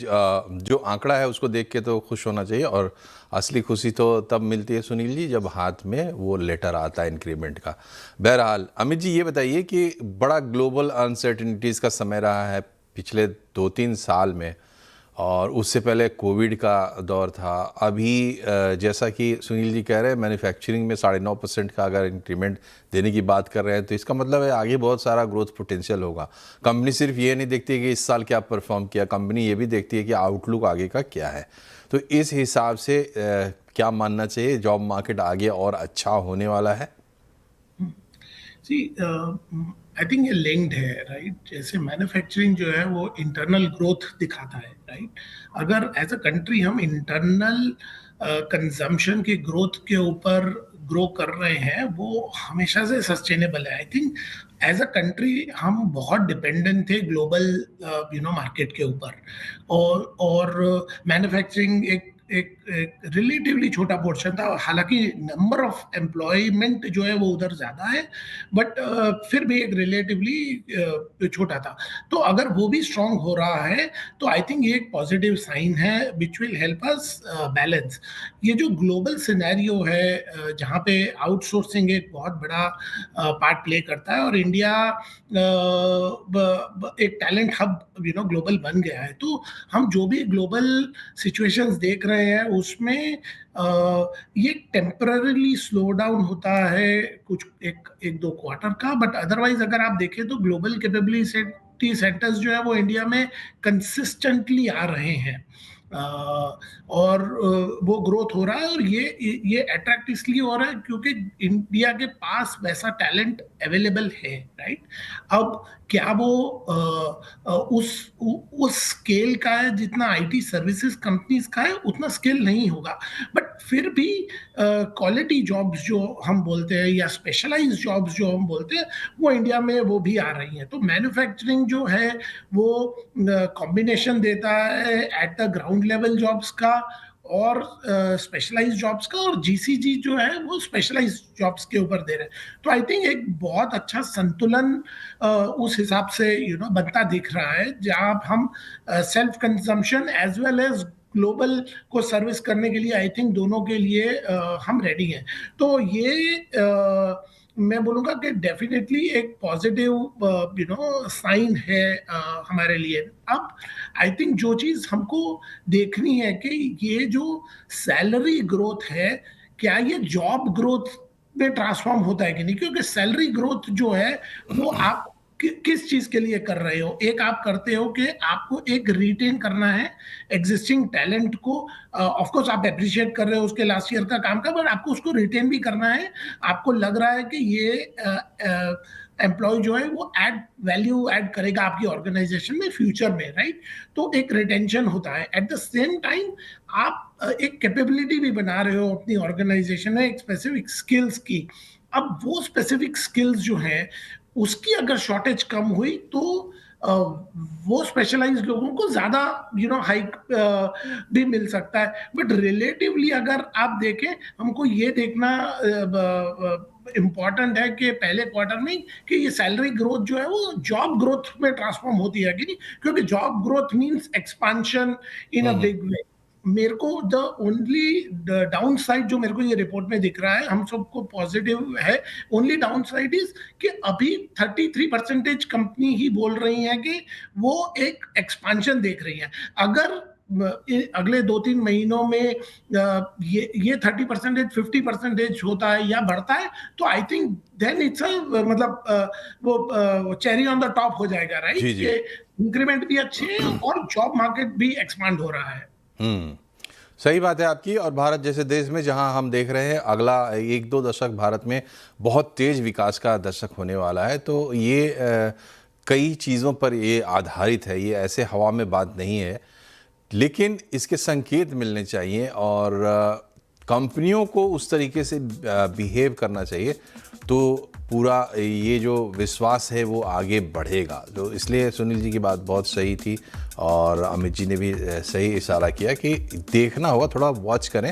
जो आंकड़ा है उसको देख के तो खुश होना चाहिए, और असली खुशी तो तब मिलती है सुनील जी जब हाथ में वो लेटर आता है इंक्रीमेंट का। बहरहाल अमित जी ये बताइए कि बड़ा ग्लोबल अनसर्टिनिटीज़ का समय रहा है पिछले 2-3 साल में, और उससे पहले कोविड का दौर था। अभी जैसा कि सुनील जी कह रहे हैं मैन्युफैक्चरिंग में 9.5% का अगर इंक्रीमेंट देने की बात कर रहे हैं, तो इसका मतलब है आगे बहुत सारा ग्रोथ पोटेंशियल होगा। कंपनी सिर्फ ये नहीं देखती है कि इस साल क्या परफॉर्म किया, कंपनी ये भी देखती है कि आउटलुक आगे का क्या है। तो इस हिसाब से क्या मानना चाहिए, जॉब मार्केट आगे और अच्छा होने वाला है? सी आई थिंक ये लिंक्ड है, राइट। जैसे मैन्युफैक्चरिंग जो है वो इंटरनल ग्रोथ दिखाता है, राइट। अगर एज अ कंट्री हम इंटरनल कंजम्पशन की ग्रोथ के ऊपर ग्रो कर रहे हैं, वो हमेशा से सस्टेनेबल है। I think as a country हम बहुत डिपेंडेंट थे ग्लोबल मार्केट के ऊपर, और मैन्युफैक्चरिंग एक रिलेटिवली छोटा पोर्शन था। हालांकि नंबर ऑफ एम्प्लॉयमेंट जो है वो उधर ज्यादा है, बट फिर भी एक रिलेटिवली छोटा था। तो अगर वो भी स्ट्रांग हो रहा है तो आई थिंक ये एक पॉजिटिव साइन है which will help us balance. ये जो ग्लोबल सिनेरियो है जहाँ पे आउटसोर्सिंग एक बहुत बड़ा पार्ट प्ले करता है, और इंडिया एक टैलेंट हब ग्लोबल बन गया है, तो हम जो भी ग्लोबल सिचुएशंस देख रहे हैं उसमें ये टेम्पररीली स्लो डाउन होता है कुछ एक दो क्वार्टर का, बट अदरवाइज अगर आप देखें तो ग्लोबल कैपेबिलिटी सेंटर्स जो है वो इंडिया में कंसिस्टेंटली आ रहे हैं। और वो ग्रोथ हो रहा है, और ये अट्रैक्ट इसलिए हो रहा है क्योंकि इंडिया के पास वैसा टैलेंट अवेलेबल है, राइट। अब क्या वो उस स्केल का है जितना आईटी सर्विसेज कंपनीज का है, उतना स्केल नहीं होगा, बट फिर भी क्वालिटी जॉब्स जो हम बोलते हैं या स्पेशलाइज्ड जॉब्स जो हम बोलते हैं वो इंडिया में वो भी आ रही हैं। तो मैन्युफैक्चरिंग जो है वो कॉम्बिनेशन देता है at the ground level jobs का और स्पेशलाइज्ड जॉब्स का, और जीसीजी जो है वो स्पेशलाइज्ड जॉब्स के ऊपर दे रहे हैं। तो आई थिंक एक बहुत अच्छा संतुलन उस हिसाब से बनता दिख रहा है, जहां हम self consumption as well as global को सर्विस करने के लिए आई थिंक दोनों के लिए हम रेडी हैं। तो ये मैं बोलूँगा कि डेफिनेटली एक पॉजिटिव साइन है हमारे लिए। अब आई थिंक जो चीज़ हमको देखनी है कि ये जो सैलरी ग्रोथ है, क्या ये जॉब ग्रोथ में ट्रांसफॉर्म होता है कि नहीं, क्योंकि सैलरी ग्रोथ जो है वो आप किस चीज के लिए कर रहे हो। एक आप करते हो कि आपको एक रिटेन करना है एग्जिस्टिंग टैलेंट को, ऑफ कोर्स आप अप्रिशिएट कर रहे हो उसके लास्ट ईयर का काम का, बट आपको उसको रिटेन भी करना है। आपको लग रहा है कि ये एम्प्लॉय जो है वो वैल्यू ऐड करेगा आपकी ऑर्गेनाइजेशन में फ्यूचर में, राइट। तो एक रिटेंशन होता है। एट द सेम टाइम आप एक कैपेबिलिटी भी बना रहे हो अपनी ऑर्गेनाइजेशन में, एक स्पेसिफिक स्किल्स की। अब वो स्पेसिफिक स्किल्स जो है उसकी अगर शॉर्टेज कम हुई तो वो स्पेशलाइज्ड लोगों को ज्यादा हाइक भी मिल सकता है। बट रिलेटिवली अगर आप देखें, हमको ये देखना इम्पॉर्टेंट है कि पहले क्वार्टर में कि ये सैलरी ग्रोथ जो है वो जॉब ग्रोथ में ट्रांसफॉर्म होती है कि नहीं, क्योंकि job growth means expansion in a big way. मेरे को द ओनली डाउन साइड जो मेरे को ये रिपोर्ट में दिख रहा है, हम सबको पॉजिटिव है, ओनली डाउन साइड इज कि अभी 33% कंपनी ही बोल रही है कि वो एक एक्सपांशन देख रही है। अगर अगले 2-3 महीनों में ये 30% 50% होता है या बढ़ता है, तो आई थिंक देन इट्स मतलब वो चेरी ऑन द टॉप हो जाएगा, राइट। जी जी। इंक्रीमेंट भी अच्छे हैं और जॉब मार्केट भी एक्सपांड हो रहा है। सही बात है आपकी। और भारत जैसे देश में जहां हम देख रहे हैं अगला 1-2 दशक भारत में बहुत तेज विकास का दशक होने वाला है, तो ये कई चीज़ों पर ये आधारित है, ये ऐसे हवा में बात नहीं है, लेकिन इसके संकेत मिलने चाहिए और कंपनियों को उस तरीके से बिहेव करना चाहिए, तो पूरा ये जो विश्वास है वो आगे बढ़ेगा। तो इसलिए सुनील जी की बात बहुत सही थी, और अमित जी ने भी सही इशारा किया कि देखना होगा, थोड़ा वॉच करें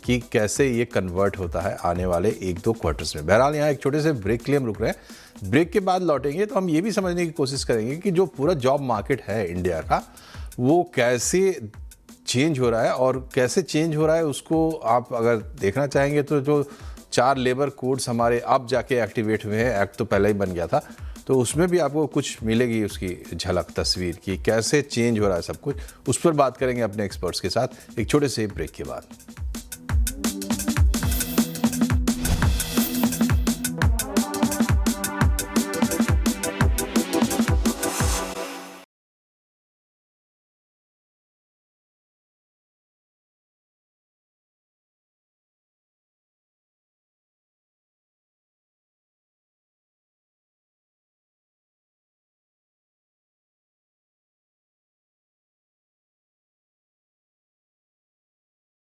कि कैसे ये कन्वर्ट होता है आने वाले 1-2 क्वार्टर्स में। बहरहाल यहाँ एक छोटे से ब्रेक के लिए हम रुक रहे हैं। ब्रेक के बाद लौटेंगे तो हम ये भी समझने की कोशिश करेंगे कि जो पूरा जॉब मार्केट है इंडिया का, वो कैसे चेंज हो रहा है, और कैसे चेंज हो रहा है उसको आप अगर देखना चाहेंगे तो जो 4 लेबर कोड्स हमारे अब जाके एक्टिवेट हुए हैं, एक्ट तो पहले ही बन गया था, तो उसमें भी आपको कुछ मिलेगी उसकी झलक, तस्वीर की कैसे चेंज हो रहा है सब कुछ। उस पर बात करेंगे अपने एक्सपर्ट्स के साथ एक छोटे से ब्रेक के बाद।